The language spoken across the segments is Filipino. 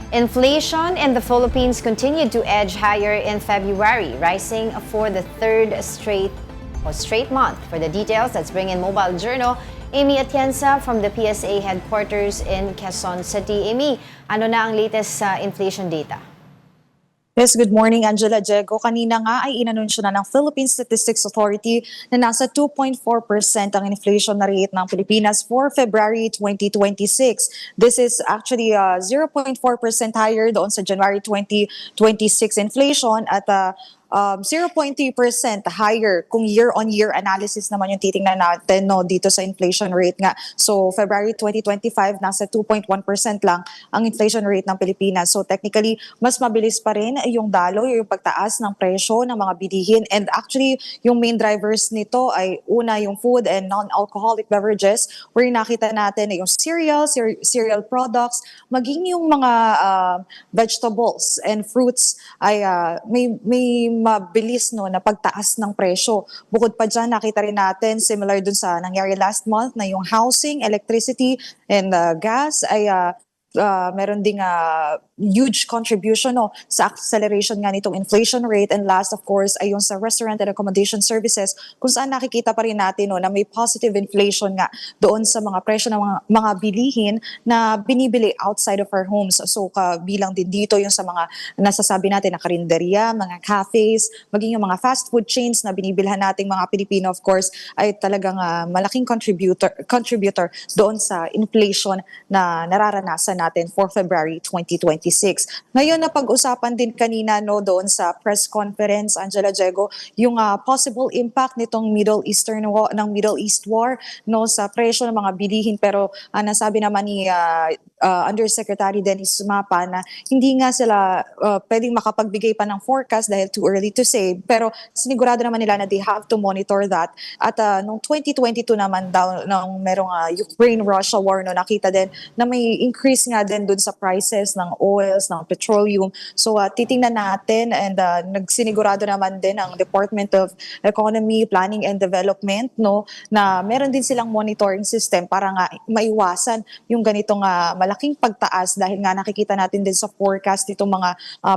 Inflation in the Philippines continued to edge higher in February, rising for the third straight month. For the details, let's bring in Mobile Journal Amy Atienza from the PSA headquarters in Quezon City. Amy, ano na ang latest inflation data? Yes, good morning, Angela Diego. Kanina nga ay inanunsyo na ng Philippine Statistics Authority na nasa 2.4% ang inflation na rate ng Pilipinas for February 2026. This is actually 0.4% higher doon sa January 2026 inflation at 0.3% higher kung year-on-year analysis naman yung titingnan natin no, dito sa inflation rate nga. So February 2025, nasa 2.1% lang ang inflation rate ng Pilipinas. So technically, mas mabilis pa rin yung daloy, yung pagtaas ng presyo ng mga bilihin. And actually, yung main drivers nito ay una yung food and non-alcoholic beverages where nakita natin yung cereal products, maging yung mga vegetables and fruits ay may mabilis no na pagtaas ng presyo. Bukod pa dyan, nakita rin natin similar dun sa nangyari last month na yung housing, electricity, and gas ay meron ding huge contribution no, sa acceleration nga nitong inflation rate. And last, of course, ay yung sa restaurant and accommodation services kung saan nakikita pa rin natin no, na may positive inflation nga doon sa mga presyo ng mga bilihin na binibili outside of our homes. So kabilang din dito yung sa mga nasasabi natin na karinderya, mga cafes, maging yung mga fast food chains na binibilhan nating mga Pilipino, of course, ay talagang malaking contributor doon sa inflation na nararanasan natin for February 2026. Ngayon na pag-usapan din kanina no doon sa press conference, Angela Diego, yung possible impact nitong Middle East war no sa presyo ng mga bilihin, pero nasabi naman ni Undersecretary Dennis Sumapa na hindi nga sila pwedeng makapagbigay pa ng forecast dahil too early to say, pero sinigurado naman nila na they have to monitor that. At noong 2022 naman daw nung merong Ukraine-Russia war no, nakita din na may increase nga din dun sa prices ng oils, ng petroleum. So titingnan natin and nagsinigurado naman din ang Department of Economy, Planning and Development no na meron din silang monitoring system para nga maiwasan yung ganitong malaking pagtaas dahil nga nakikita natin din sa forecast nitong mga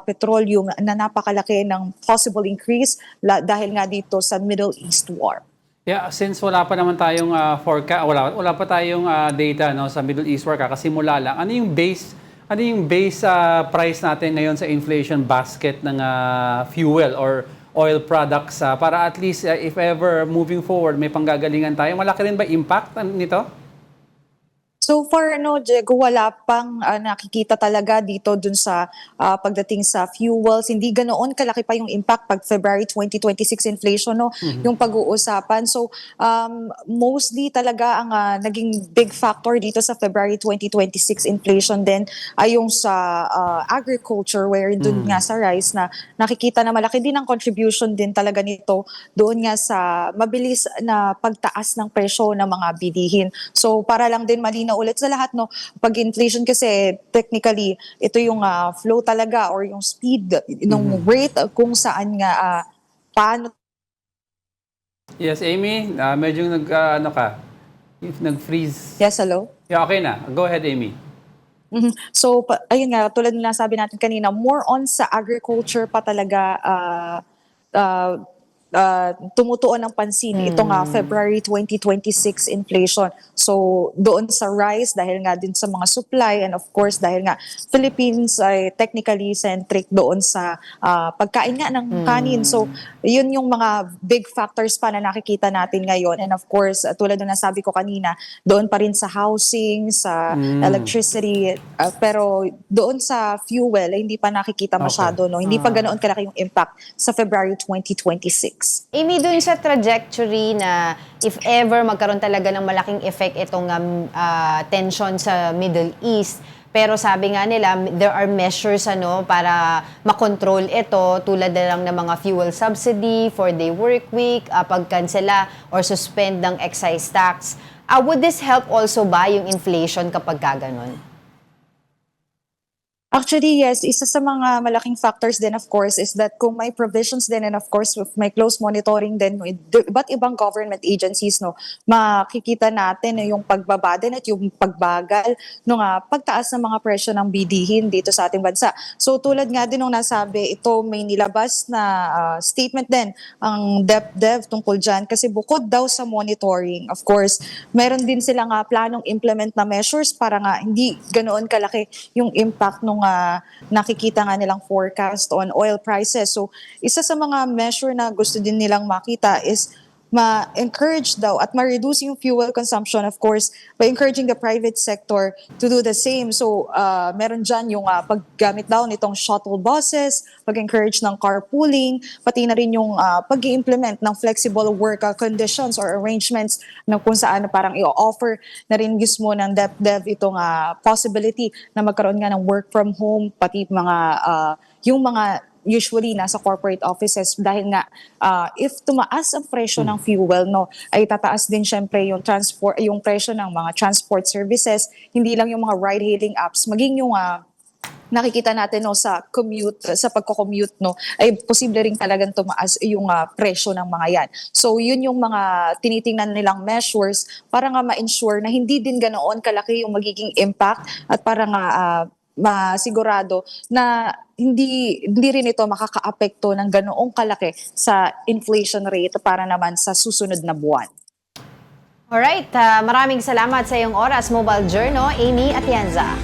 petroleum na napakalaki ng possible increase dahil nga dito sa Middle East war. Yeah, since wala pa naman tayong forecast, wala pa tayong data no sa Middle East war kakasimula lang. Ano yung base price natin ngayon sa inflation basket ng fuel or oil products para at least if ever moving forward may panggagalingan tayo, malaki rin ba impact nito? So far, Diego, wala pang nakikita talaga dito dun sa pagdating sa fuels. Hindi ganoon kalaki pa yung impact pag February 2026 inflation, no? Yung pag-uusapan. So, mostly talaga ang naging big factor dito sa February 2026 inflation din ay yung sa agriculture, where dun nga sa rice na nakikita na malaki din ang contribution din talaga nito doon nga sa mabilis na pagtaas ng presyo ng mga bilihin. So, para lang din malinaw ulit sa lahat, no, pag inflation kasi technically ito yung flow talaga or yung speed ng rate kung saan nga paano. Yes, Amy, medyo nag-freeze. Yes, hello? Yeah, okay na. Go ahead, Amy. So ayun nga, tulad na sabi natin kanina, more on sa agriculture pa talaga tumutuon ng pansin itong February 2026 inflation. So doon sa rice dahil nga din sa mga supply, and of course dahil nga Philippines ay technically centric doon sa pagkain nga ng kanin. So yun yung mga big factors pa na nakikita natin ngayon. And of course tulad na nasabi ko kanina, doon pa rin sa housing, sa electricity, pero doon sa fuel hindi pa nakikita masyado, no. Hindi pa ganoon kalaki yung impact sa February 2026. Amy, dun sa trajectory na if ever magkaroon talaga ng malaking effect itong tension sa Middle East, pero sabi nga nila, there are measures para makontrol ito tulad na lang ng mga fuel subsidy, 4-day work week, pagkansela or suspend ng excise tax. Would this help also ba yung inflation kapag gano'n? Actually, yes. Isa sa mga malaking factors din, of course, is that kung may provisions din and of course, with may close monitoring din with iba't ibang government agencies, no, makikita natin yung pagbaba din at yung pagbagal ng pagtaas ng mga presyo ng bilihin dito sa ating bansa. So tulad nga din nung nasabi, ito may nilabas na statement din ang DepDev tungkol dyan kasi bukod daw sa monitoring, of course, meron din silang planong implement na measures para nga hindi ganoon kalaki yung impact nung nakikita nga nilang forecast on oil prices. So, isa sa mga measure na gusto din nilang makita is ma-encourage daw at ma-reduce yung fuel consumption, of course, by encouraging the private sector to do the same. So, meron dyan yung paggamit daw nitong shuttle buses, pag-encourage ng carpooling, pati na rin yung pag-i-implement ng flexible work conditions or arrangements na kung saan parang i-offer na rin mismo ng DepDev itong possibility na magkaroon nga ng work from home, pati yung mga usually nasa corporate offices dahil nga if tumaas ang presyo ng fuel, no, ay tataas din syempre yung presyo ng mga transport services, hindi lang yung mga ride hailing apps, maging yung nakikita natin no sa pagko-commute, no, ay posible rin talagang tumaas yung presyo ng mga yan. So yun yung mga tinitingnan nilang measures para nga ma-ensure na hindi din ganoon kalaki yung magiging impact at para nga masigurado na hindi rin ito makakaapekto ng ganoong kalaki sa inflation rate para naman sa susunod na buwan. Alright, maraming salamat sa iyong oras, Mobile Journal, Amy Atienza.